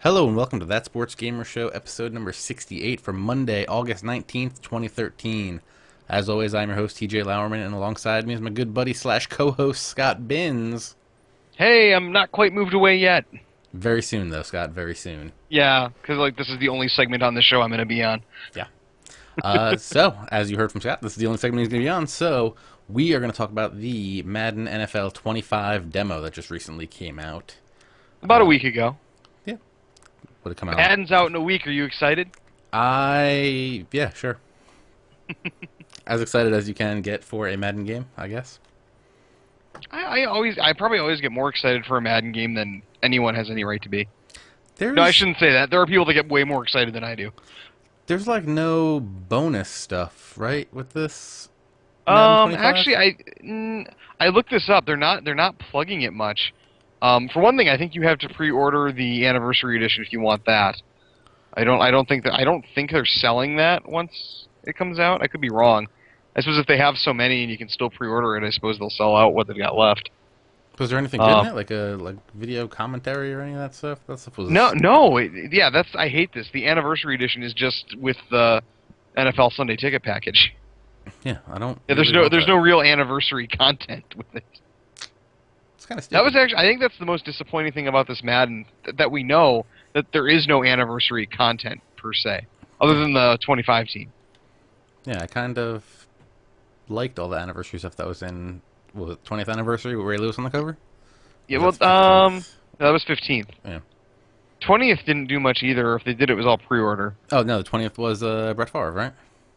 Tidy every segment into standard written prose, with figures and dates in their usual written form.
Hello and welcome to That Sports Gamer Show, episode number 68 for Monday, August 19th, 2013. As always, I'm your host, TJ Lowerman, and alongside me is my good buddy slash co-host, Scott Binns. Hey, I'm not quite moved away yet. Very soon, though, Scott, very soon. Yeah, because this is the only segment on the show I'm going to be on. Yeah. So, as you heard from Scott, this is the only segment he's going to be on, so we are going to talk about the Madden NFL 25 demo that just recently came out. About a week ago. Yeah. Would it come out? Madden's out in a week. Are you excited? Yeah, sure. As excited as you can get for a Madden game, I guess. I probably always get more excited for a Madden game than anyone has any right to be. There's, No, I shouldn't say that. There are people that get way more excited than I do. There's like no bonus stuff, right, with this? Madden 25? Actually, I looked this up. They're not plugging it much. For one thing, I think you have to pre-order the anniversary edition if you want that. I don't think they're selling that once it comes out. I could be wrong. I suppose if they have so many and you can still pre-order it, I suppose they'll sell out what they've got left. Was there anything good in it, like video commentary or any of that stuff? That stuff was I hate this. The anniversary edition is just with the NFL Sunday Ticket package. Yeah, I don't. Yeah, there's no real anniversary content with it. It's kind of stupid. That was actually, I think that's the most disappointing thing about this Madden, that we know that there is no anniversary content per se, other than the 25 team. Yeah, I kind of liked all the anniversary stuff that was in. What was it 20th anniversary with Ray Lewis on the cover? Yeah, Or was well, that 15th? that was 15th. Yeah. 20th didn't do much either. If they did, it was all pre-order. Oh no, the 20th was Brett Favre, right?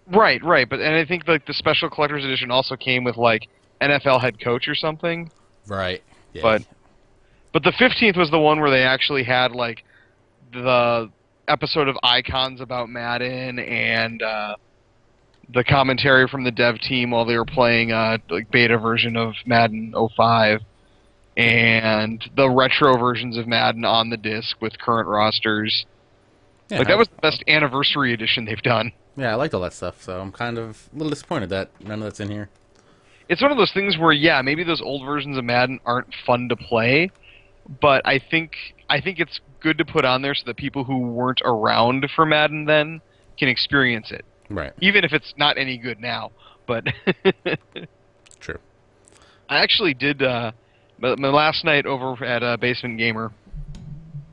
Right. But and I think like the special collector's edition also came with like NFL head coach or something. Right. Yeah. But the 15th was the one where they actually had like the episode of Icons about Madden and the commentary from the dev team while they were playing like beta version of Madden 05 and the retro versions of Madden on the disc with current rosters. Yeah, Like that was the best anniversary edition they've done. Yeah, I liked all that stuff, so I'm kind of a little disappointed that none of that's in here. It's one of those things where, yeah, maybe those old versions of Madden aren't fun to play, but I think it's good to put on there so that people who weren't around for Madden then can experience it. Right. Even if it's not any good now. But True. I actually did, my last night over at Basement Gamer,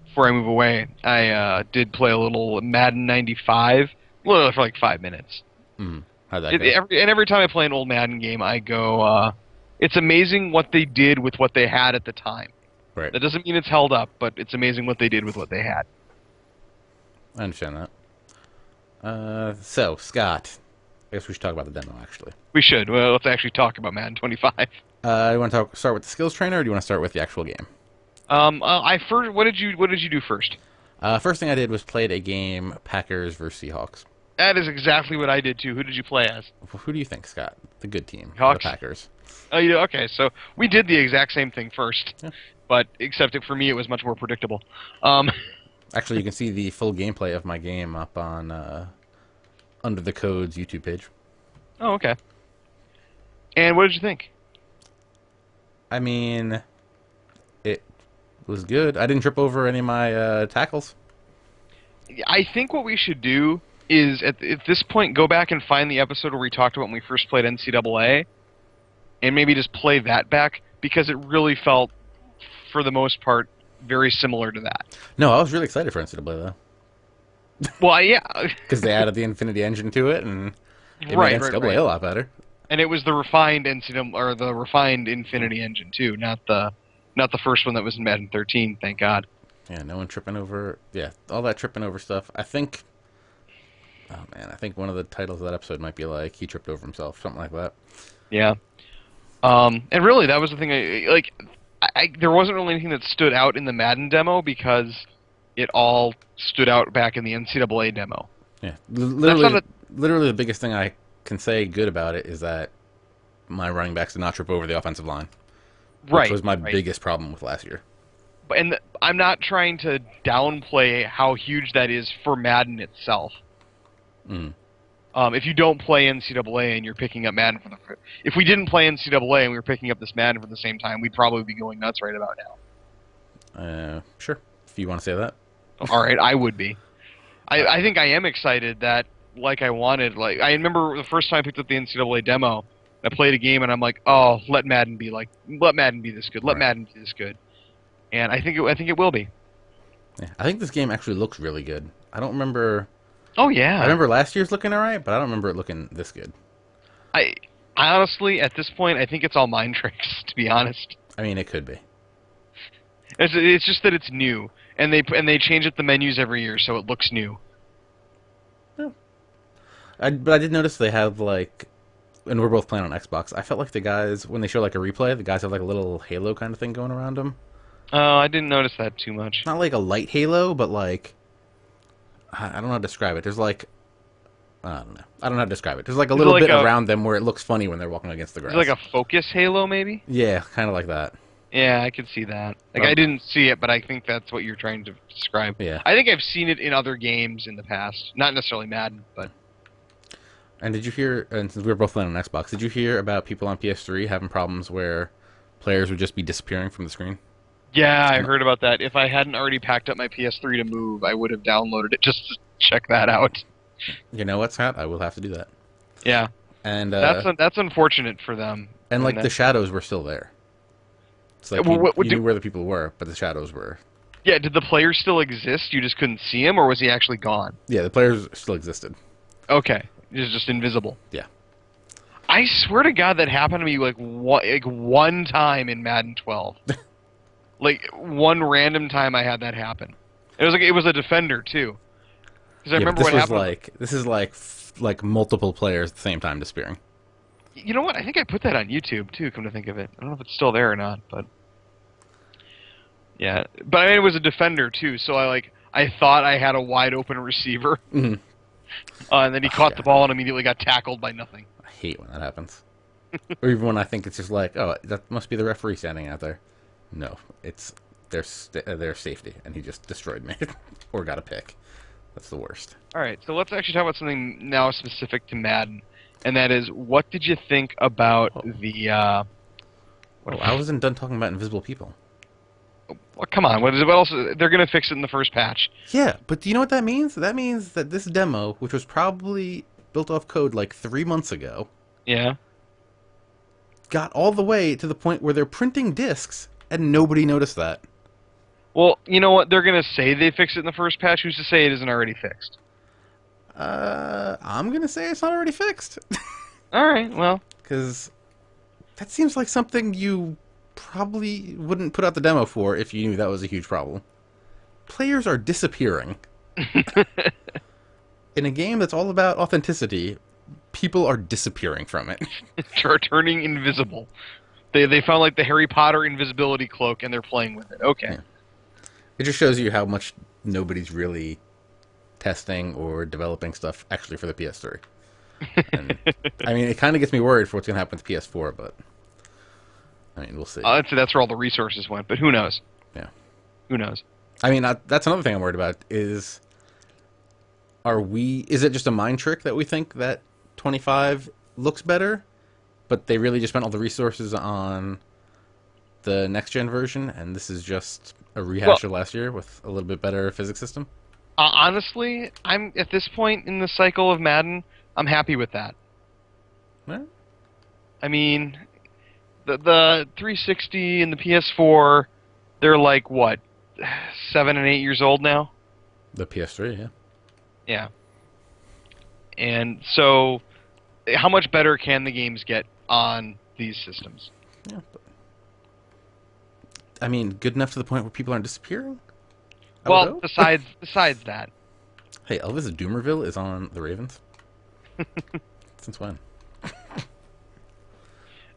before I move away, I did play a little Madden 95, literally for like 5 minutes. How'd that go? Every time I play an old Madden game, I go, it's amazing what they did with what they had at the time. Right. That doesn't mean it's held up, but it's amazing what they did with what they had. I understand that. So, Scott, I guess we should talk about the demo, actually. We should. Well, let's actually talk about Madden 25. You want to start with the skills trainer, or do you want to start with the actual game? What did you do first? First thing I did was played a game, Packers versus Seahawks. That is exactly what I did too. Who did you play as? Who do you think, Scott? The good team, Hawks? the Packers. Oh, okay. So we did the exact same thing first, Yeah. but except for me, it was much more predictable. Actually, you can see the full gameplay of my game up on Under the Codes YouTube page. Oh, okay. And what did you think? I mean, it was good. I didn't trip over any of my tackles. I think what we should do is at this point go back and find the episode where we talked about when we first played NCAA, and maybe just play that back because it really felt, for the most part, very similar to that. No, I was really excited for NCAA though. Well, yeah, Because they added the Infinity Engine to it, and it right, made NCAA right. a lot better. And it was the refined NCAA or the refined Infinity Engine too, not the first one that was in Madden 13. Thank God. Yeah, no one tripping over. Yeah, all that tripping over stuff. I think. Oh man, I think one of the titles of that episode might be like he tripped over himself, something like that. Yeah. And really, that was the thing. There wasn't really anything that stood out in the Madden demo because it all stood out back in the NCAA demo. Yeah, literally the biggest thing I can say good about it is that my running backs did not trip over the offensive line. Which was my biggest problem with last year. And I'm not trying to downplay how huge that is for Madden itself. If you don't play NCAA and you're picking up Madden if we didn't play NCAA and we were picking up this Madden for the same time, we'd probably be going nuts right about now. Sure, if you want to say that. All right, I would be. I think I am excited that like I wanted. Like I remember the first time I picked up the NCAA demo, I played a game and I'm like, oh, let Madden be this good. Let Right. Madden be this good. And I think it will be. Yeah. I think this game actually looks really good. I don't remember. Oh I yeah. remember last year's looking alright, but I don't remember it looking this good. I I honestly at this point I think it's all mind tricks to be honest. I mean, it could be. It's just that it's new and they change up the menus every year so it looks new. But I did notice they have like, and we're both playing on Xbox. I felt like the guys when they show like a replay, the guys have like a little halo kind of thing going around them. Oh, I didn't notice that too much. Not like a light halo, but like I don't know how to describe it. There's like I don't know. I don't know how to describe it. There's like a Is it little like bit a around them where it looks funny when they're walking against the is grass. it like a focus halo maybe? Yeah, kind of like that. Yeah, I could see that. Like I didn't see it, but I think that's what you're trying to describe. Yeah. I think I've seen it in other games in the past, not necessarily Madden, but And did you hear? And since we were both playing on Xbox, did you hear about people on PS3 having problems where players would just be disappearing from the screen? yeah, I heard about that. If I hadn't already packed up my PS3 to move, I would have downloaded it just to check that out. You know what, Scott? I will have to do that. Yeah, And that's unfortunate for them. and like that- the shadows were still there. It's like Well, you knew where the people were, but the shadows were. Yeah, did the player still exist? You just couldn't see him, or was he actually gone? Yeah, the players still existed. Okay, he was just invisible. Yeah. I swear to God, that happened to me like one time in Madden 12. Like one random time I had that happen. It was a defender too. Because I Yeah, remember but what happened. this is like multiple players at the same time disappearing. You know what? I think I put that on YouTube too. Come to think of it, I don't know if it's still there or not, but yeah. But I mean, it was a defender too, so I thought I had a wide open receiver, Mhm. and then he caught yeah. the ball and immediately got tackled by nothing. I hate when that happens. Or even when I think it's just like, oh, that must be the referee standing out there. No, it's their safety, and he just destroyed me or got a pick. That's the worst. All right, so let's actually talk about something now specific to Madden, and that is, what did you think about the? Oh, I wasn't done talking about invisible people. Well, come on, what else? They're gonna fix it in the first patch. Yeah, but do you know what that means? That means that this demo, which was probably built off code like 3 months ago, Yeah. got all the way to the point where they're printing discs, and nobody noticed that. Well, you know what? They're gonna say they fixed it in the first patch. Who's to say it isn't already fixed? I'm gonna say it's not already fixed. All right. Well, Because that seems like something you probably wouldn't put out the demo for if you knew that was a huge problem. Players are disappearing. In a game that's all about authenticity, people are disappearing from it. turning invisible. They found like the Harry Potter invisibility cloak and they're playing with it. Okay. Yeah. It just shows you how much nobody's really testing or developing stuff actually for the PS3. And, I mean, it kind of gets me worried for what's going to happen with the PS4, but I mean, we'll see. That's where all the resources went, but who knows? Yeah. Who knows? I mean, that's another thing I'm worried about is is it just a mind trick that we think that 25 looks better, but they really just spent all the resources on the next gen version, and this is just a rehash of last year with a little bit better physics system? Honestly, I'm at this point in the cycle of Madden, I'm happy with that. Well, I mean, the 360 and the PS4, they're like what, 7 and 8 years old now? the PS3, yeah. Yeah. And so, how much better can the games get on these systems? Yeah, but, I mean, good enough to the point where people aren't disappearing? I would Well, hope. besides that, Hey, Elvis Doomerville is on the Ravens? Since when?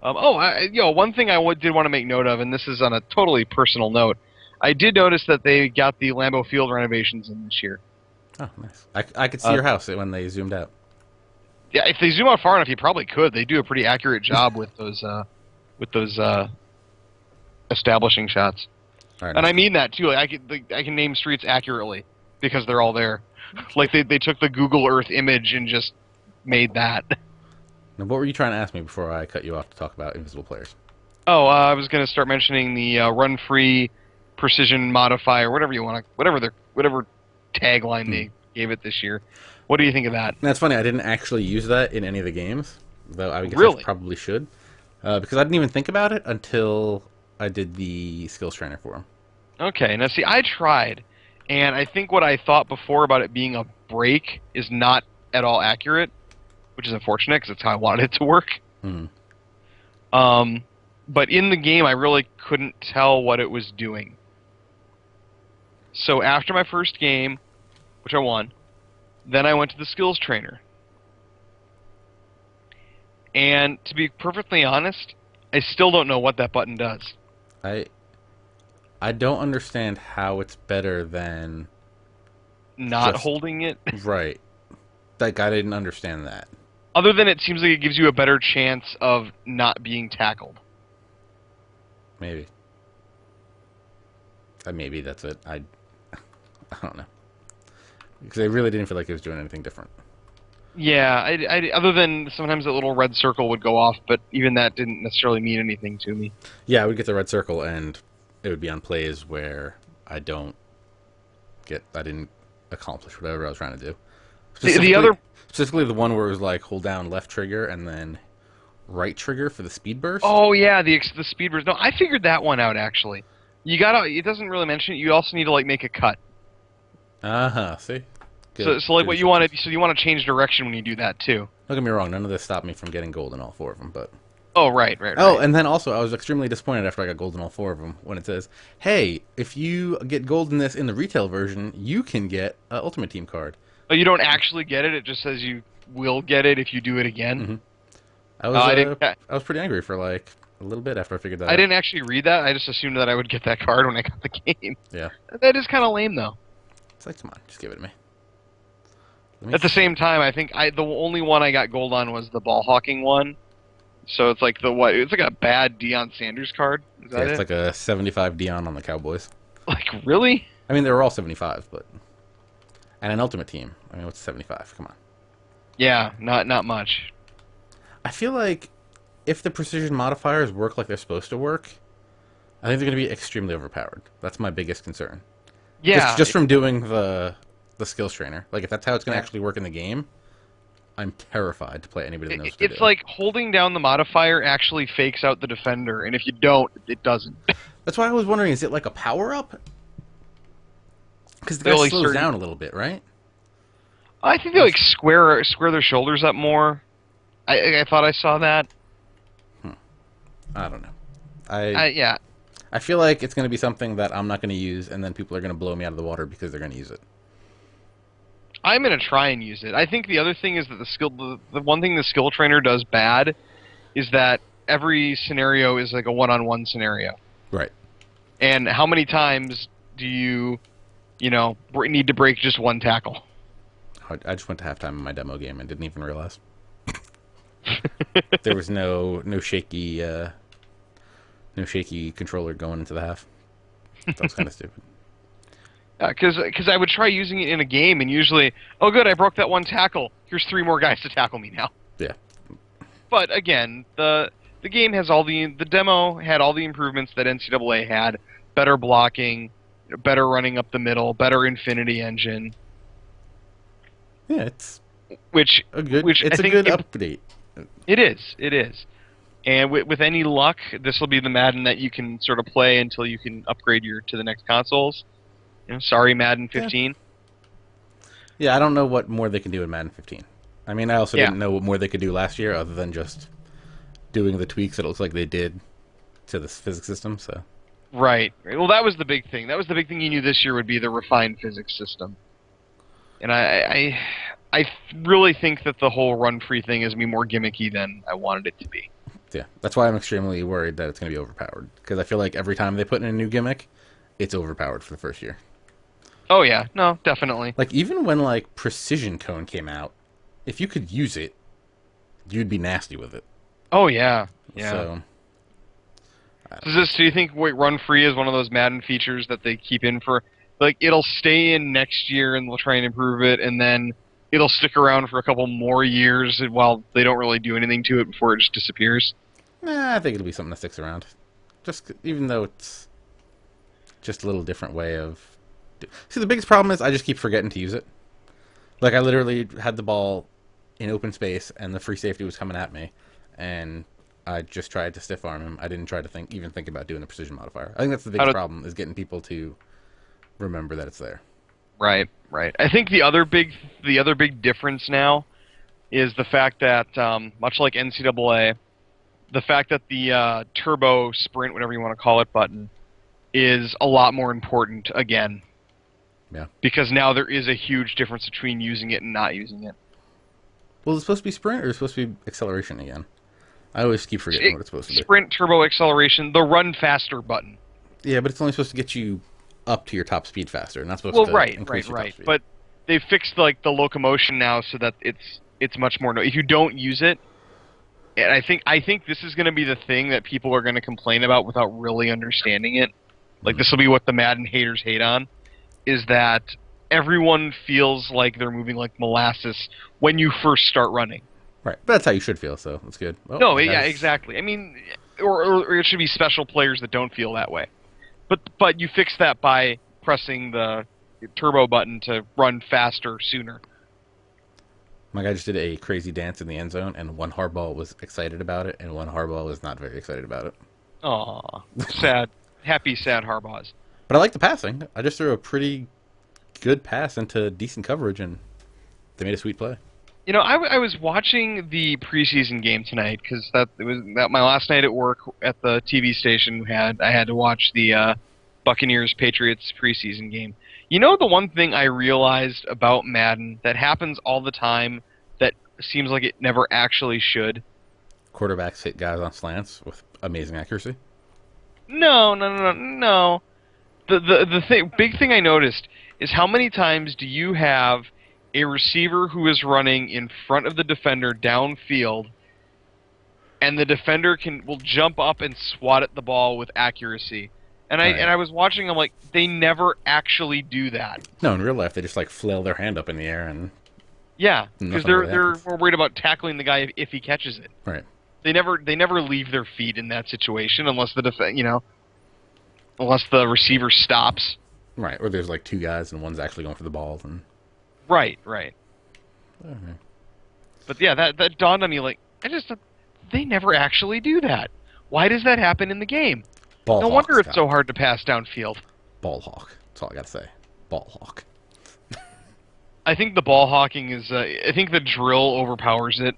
one thing I did want to make note of, and this is on a totally personal note, I did notice that they got the Lambeau Field renovations in this year. Oh, nice. I could see your house when they zoomed out. Yeah, if they zoom out far enough, you probably could. They do a pretty accurate job with those establishing shots. All right, And nice. I mean that too. Like, I can name streets accurately because they're all there. Like they took the Google Earth image and just made that. Now, what were you trying to ask me before I cut you off to talk about invisible players? Oh, I was going to start mentioning the run free precision modifier, whatever you want to, whatever tagline they gave it this year. What do you think of that? That's funny. I didn't actually use that in any of the games, though I guess I Really? probably should, because I didn't even think about it until I did the skills trainer for him. Okay, now see, I tried, and I think what I thought before about it being a break is not at all accurate, which is unfortunate because that's how I wanted it to work. Hmm. But in the game, I really couldn't tell what it was doing. So after my first game, which I won, then I went to the skills trainer. And to be perfectly honest, I still don't know what that button does. I I don't understand how it's better than Not just holding it. right. Like I didn't understand that. Other than it seems like it gives you a better chance of not being tackled. Maybe. Maybe that's it. I don't know. Because I really didn't feel like it was doing anything different. Yeah, other than sometimes that little red circle would go off, but even that didn't necessarily mean anything to me. Yeah, I would get the red circle, and it would be on plays where I didn't accomplish whatever I was trying to do. Specifically the one where it was like hold down left trigger and then right trigger for the speed burst. Oh yeah, the speed burst. No, I figured that one out actually. It doesn't really mention it. You also need to like make a cut. See. Good. So like what you want to, so you want to change direction when you do that too. Don't get me wrong, none of this stopped me from getting gold in all four of them, but... Oh, right. Oh, and then also, I was extremely disappointed after I got gold in all four of them, when it says, hey, if you get gold in this in the retail version, you can get an Ultimate Team card. Oh, you don't actually get it, it just says you will get it if you do it again? Mm-hmm. I was pretty angry for like a little bit after I figured that out. I didn't actually read that, I just assumed that I would get that card when I got the game. Yeah. That is kind of lame, though. It's like, come on, just give it to me. At the same time, I think the only one I got gold on was the ball hawking one. So it's like it's like a bad Deion Sanders card. Is that it's like a 75 Deion on the Cowboys. Like, really? I mean, they were all 75, but... And an Ultimate Team. I mean, what's 75? Come on. Yeah, not much. I feel like if the precision modifiers work like they're supposed to work, I think they're going to be extremely overpowered. That's my biggest concern. Yeah. Just from doing the skills trainer. Like, if that's how it's going to actually work in the game, I'm terrified to play anybody that knows what to do. It's like holding down the modifier actually fakes out the defender, and if you don't, it doesn't. That's why I was wondering, is it like a power-up? Because the guy slows down a little bit, right? I think they like square their shoulders up more. I thought I saw that. I don't know. Yeah. I feel like it's going to be something that I'm not going to use, and then people are going to blow me out of the water because they're going to use it. I'm going to try and use it. I think the other thing is that the one thing the skill trainer does bad is that every scenario is like a one-on-one scenario. Right. And how many times do you need to break just one tackle? I just went to halftime in my demo game and didn't even realize. There was no shaky controller going into the half. That was kind of stupid. Because I would try using it in a game, and usually, oh good, I broke that one tackle. Here's 3 more guys to tackle me now. Yeah. But again, the game has the demo had all the improvements that NCAA had: better blocking, better running up the middle, better Infinity Engine. Yeah, it's a good update. It is. And with any luck, this will be the Madden that you can sort of play until you can upgrade to the next consoles. Sorry, Madden 15. Yeah, I don't know what more they can do in Madden 15. I mean, I also didn't know what more they could do last year other than just doing the tweaks that it looks like they did to the physics system. So. Right. Well, that was the big thing. That was the big thing you knew this year would be the refined physics system. And I really think that the whole run-free thing is more gimmicky than I wanted it to be. Yeah, that's why I'm extremely worried that it's going to be overpowered. Because I feel like every time they put in a new gimmick, it's overpowered for the first year. Oh, yeah. No, definitely. Like, even when, like, Precision Cone came out, if you could use it, you'd be nasty with it. Oh, yeah. Yeah. So... Do you think run-free is one of those Madden features that they keep in for... Like, it'll stay in next year and they'll try and improve it, and then it'll stick around for a couple more years while they don't really do anything to it before it just disappears? Nah, I think it'll be something that sticks around. Just even though it's just a little different way of See, the biggest problem is I just keep forgetting to use it. Like, I literally had the ball in open space, and the free safety was coming at me, and I just tried to stiff arm him. I didn't try to even think about doing a precision modifier. I think that's the biggest problem, is getting people to remember that it's there. Right, right. I think the other big difference now is the fact that, much like NCAA, the fact that the turbo sprint, whatever you want to call it, button is a lot more important again. Yeah. Because now there is a huge difference between using it and not using it. Well, is it supposed to be sprint or is it supposed to be acceleration again? I always keep forgetting what it's supposed to be. Sprint, turbo, acceleration, the run faster button. Yeah, but it's only supposed to get you up to your top speed faster, not supposed to increase your top speed. But they've fixed the locomotion now so that it's much more. If you don't use it, and I think this is going to be the thing that people are going to complain about without really understanding it. Like, this will be what the Madden haters hate on, is that everyone feels like they're moving like molasses when you first start running. Right, but that's how you should feel, so that's good. Well, no, yeah, exactly. I mean, or it should be special players that don't feel that way. But you fix that by pressing the turbo button to run faster sooner. My guy just did a crazy dance in the end zone, and one hardball was excited about it, and one hardball was not very excited about it. Aw, sad. Happy, sad Harbaughs. But I like the passing. I just threw a pretty good pass into decent coverage, and they made a sweet play. You know, I was watching the preseason game tonight because that was my last night at work at the TV station. I had to watch the Buccaneers Patriots preseason game. You know, the one thing I realized about Madden that happens all the time that seems like it never actually should. Quarterbacks hit guys on slants with amazing accuracy. No. The big thing I noticed is how many times do you have a receiver who is running in front of the defender downfield, and the defender will jump up and swat at the ball with accuracy. And I was watching, I'm like, they never actually do that. No, in real life, they just like flail their hand up in the air and yeah, because they're more worried about tackling the guy if he catches it. Right. They never leave their feet in that situation unless unless the receiver stops. Right, or there's like two guys and one's actually going for the ball. And right. Okay. But yeah, that dawned on me. Like, they never actually do that. Why does that happen in the game? Ball no hawk, wonder it's Scott. so hard to pass downfield. Ball hawk. That's all I got to say. Ball hawk. I think the ball hawking is. I think the drill overpowers it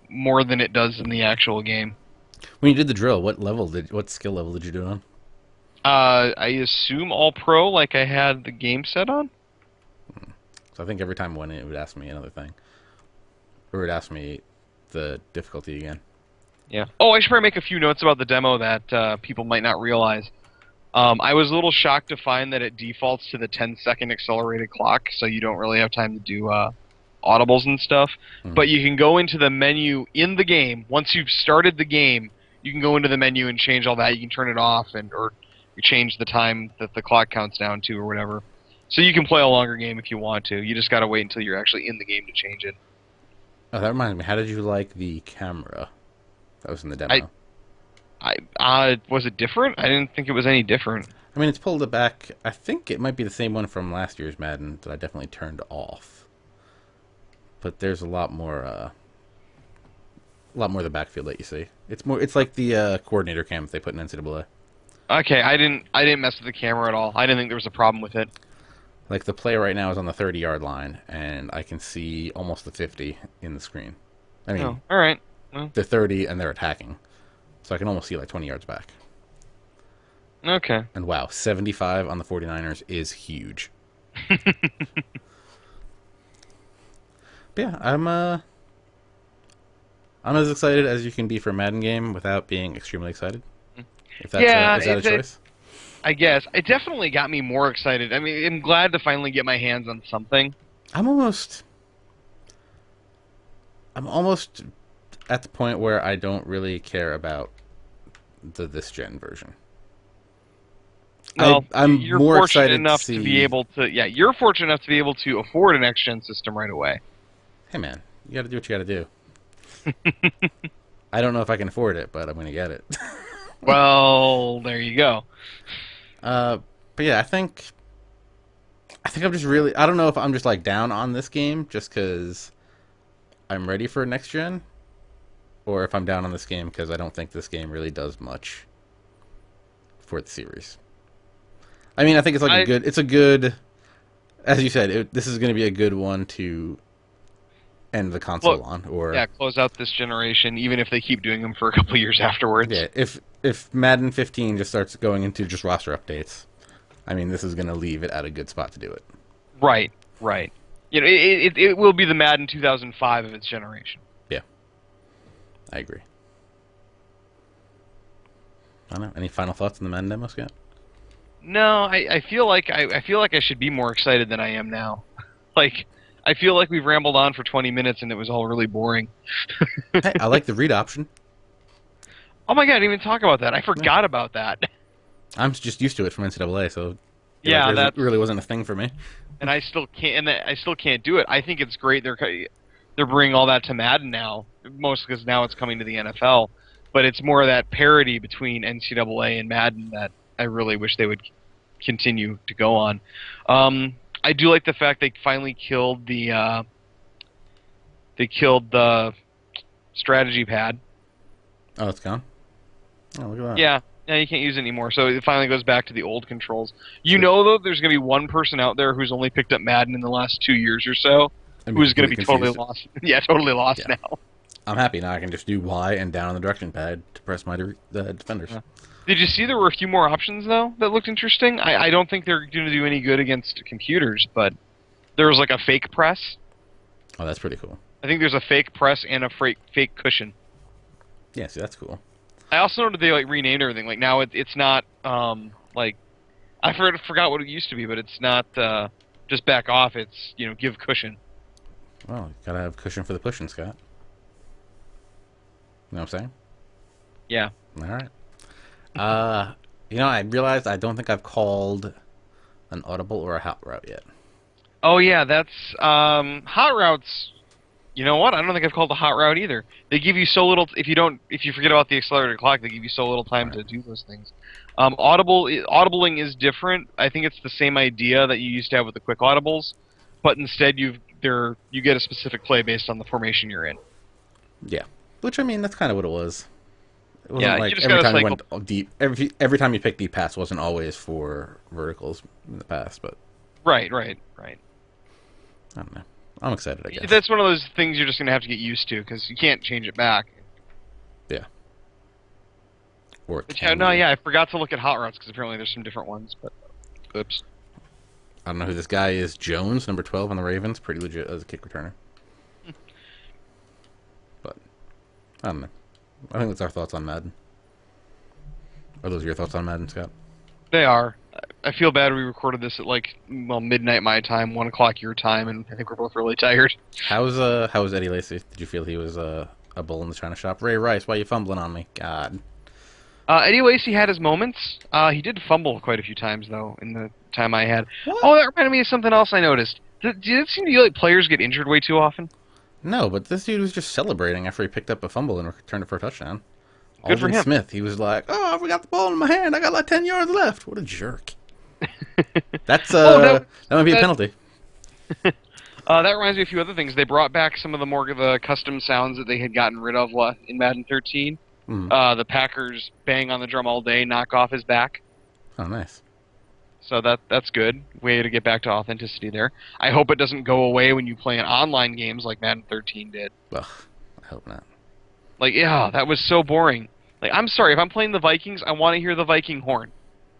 more than it does in the actual game. When you did the drill, what skill level did you do it on? I assume all pro, like I had the game set on. So I think every time I went in, it would ask me another thing, or it would ask me the difficulty again. Yeah. Oh, I should probably make a few notes about the demo that people might not realize. I was a little shocked to find that it defaults to the 10-second accelerated clock, so you don't really have time to do audibles and stuff. Mm-hmm. But you can go into the menu in the game. Once you've started the game, you can go into the menu and change all that. You can turn it off or you change the time that the clock counts down to or whatever. So you can play a longer game if you want to. You just got to wait until you're actually in the game to change it. Oh, that reminds me. How did you like the camera? That was in the demo. Was it different? I didn't think it was any different. I mean, it's pulled it back. I think it might be the same one from last year's Madden that I definitely turned off. But there's a lot more of the backfield that you see. It's like the coordinator cam they put in NCAA. Okay, I didn't mess with the camera at all. I didn't think there was a problem with it. Like, the play right now is on the 30-yard line, and I can see almost the 50 in the screen. I mean, all right. Well, they're 30 and they're attacking, so I can almost see like 20 yards back. Okay. And wow, 75 on the 49ers is huge. But yeah, I'm as excited as you can be for a Madden game without being extremely excited. If that's is that a choice? I guess it definitely got me more excited. I mean, I'm glad to finally get my hands on something. I'm almost at the point where I don't really care about this gen version. No, I'm you're more fortunate excited enough to be able to. Yeah, you're fortunate enough to be able to afford a next gen system right away. Hey man, you got to do what you got to do. I don't know if I can afford it, but I'm going to get it. Well, there you go. But yeah, I think I think I'm just really. I don't know if I'm just like down on this game just because I'm ready for next gen, or if I'm down on this game because I don't think this game really does much for the series. I mean, I think it's like a I good. It's a good. As you said, this is going to be a good one to end the clo- console on, or yeah, close out this generation, even if they keep doing them for a couple years afterwards. yeah, if Madden 15 just starts going into just roster updates, I mean, this is going to leave it at a good spot to do it. Right, right. You know, it will be the Madden 2005 of its generation. Yeah, I agree. I don't know. Any final thoughts on the Madden demo, Scott? No, I feel like I feel like I should be more excited than I am now. Like, I feel like we've rambled on for 20 minutes and it was all really boring. Hey, I like the read option. Oh my god, I didn't even talk about that. I Yeah. forgot about that. I'm just used to it from NCAA, so Yeah, it that's really wasn't a thing for me. and I still can't do it. I think it's great they're bringing all that to Madden now, mostly because now it's coming to the NFL. But it's more of that parity between NCAA and Madden that I really wish they would continue to go on. I do like the fact they finally killed the strategy pad. Oh, it's gone. Oh, look at that. Yeah, yeah, you can't use it anymore. So it finally goes back to the old controls. You Sure. know, though, there's going to be one person out there who's only picked up Madden in the last 2 years or so, I'm who's going to be completely totally confused. lost. Yeah, totally lost Yeah. now. I'm happy now. I can just do Y and down on the direction pad to press my defenders. Yeah. Did you see there were a few more options though that looked interesting? I don't think they're going to do any good against computers, but there was like a fake press. Oh, that's pretty cool. I think there's a fake press and a fake cushion. Yeah, see, that's cool. I also noted they like renamed everything. Like now it's not like forgot what it used to be, but it's not just back off. It's give cushion. Well, gotta have cushion for the pushing, Scott. You know what I'm saying? Yeah. All right. I realized I don't think I've called an audible or a hot route yet. Oh yeah, that's hot routes. You know what? I don't think I've called a hot route either. They give you so little if you forget about the accelerated clock, they give you so little time to do those things. Audibling is different. I think it's the same idea that you used to have with the quick audibles, but instead you get a specific play based on the formation you're in. Yeah. Which, I mean, that's kind of what it was. It wasn't Yeah, you like just every gotta time you cycle. went deep. Every time you picked deep pass wasn't always for verticals in the past, but Right. I don't know. I'm excited, I guess. That's one of those things you're just gonna have to get used to because you can't change it back. Yeah. Or But can no, you? yeah, I forgot to look at hot routes because apparently there's some different ones. But oops. I don't know who this guy is. Jones, number 12 on the Ravens. Pretty legit as a kick returner. But, I don't know. I think that's our thoughts on Madden. Are those your thoughts on Madden, Scott? They are. I feel bad we recorded this at midnight my time, 1 o'clock your time, and I think we're both really tired. How was Eddie Lacy? Did you feel he was a bull in the china shop? Ray Rice, why are you fumbling on me? God. Eddie Lacy had his moments. He did fumble quite a few times though in the time I had. What? Oh, that reminded me of something else I noticed. Did it seem to you like players get injured way too often? No, but this dude was just celebrating after he picked up a fumble and returned it for a touchdown. Good for Alden him. Smith, he was like, "Oh, I forgot the ball in my hand. I got like 10 yards left." What a jerk. That's that might be a penalty. That reminds me of a few other things. They brought back some of the custom sounds that they had gotten rid of in Madden 13. Mm. The Packers bang on the drum all day, knock off his back. Oh, nice. So that's good. Way to get back to authenticity there. I hope it doesn't go away when you play in online games like Madden 13 did. Ugh, I hope not. Like, yeah, that was so boring. Like, I'm sorry, if I'm playing the Vikings, I want to hear the Viking horn.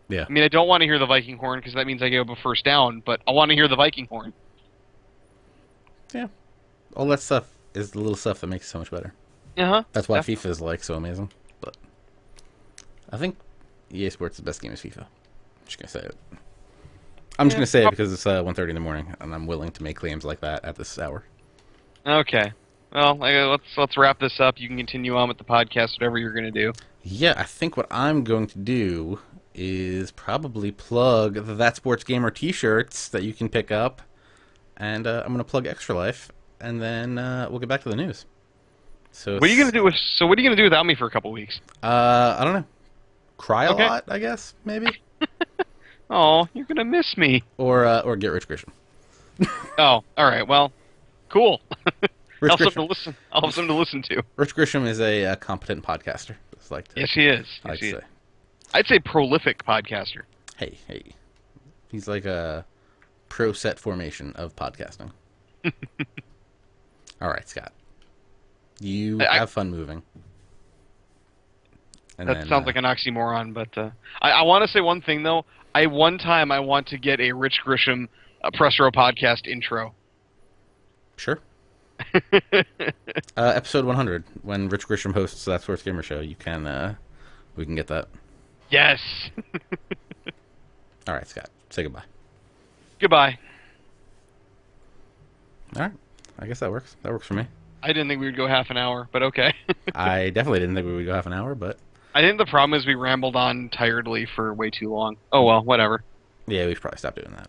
Yeah. I mean, I don't want to hear the Viking horn because that means I give up a first down, but I want to hear the Viking horn. Yeah. All that stuff is the little stuff that makes it so much better. Uh-huh. That's why Definitely. FIFA is like so amazing. But I think EA Sports' best game is FIFA. I'm just gonna say it. I'm just gonna say it because it's 1:30 in the morning, and I'm willing to make claims like that at this hour. Okay. Well, let's wrap this up. You can continue on with the podcast, whatever you're going to do. Yeah, I think what I'm going to do is probably plug the That Sports Gamer T-shirts that you can pick up, and I'm going to plug Extra Life, and then we'll get back to the news. So What are you going to do without me for a couple weeks? I don't know. Cry a Okay. lot, I guess, maybe. Oh, you're gonna miss me. or get Rich Grisham. Oh, all right. Well, cool. Rich I'll have Grisham. something to listen. I'll have something to listen to. Rich Grisham is a competent podcaster. Just like to, Yes, he is. I like Yes, he to is. say. I'd say prolific podcaster. Hey. He's like a pro set formation of podcasting. All right, Scott. You have fun moving. And That sounds like an oxymoron, but I want to say one thing though. One time I want to get a Rich Grisham Press Row podcast intro. Sure. Episode 100, when Rich Grisham hosts That Sports Gamer Show, we can get that. Yes. All right, Scott. Say goodbye. Goodbye. All right. I guess that works. That works for me. I didn't think we would go half an hour, but okay. I definitely didn't think we would go half an hour, but... I think the problem is we rambled on tiredly for way too long. Oh well, whatever. Yeah, we should probably stop doing that.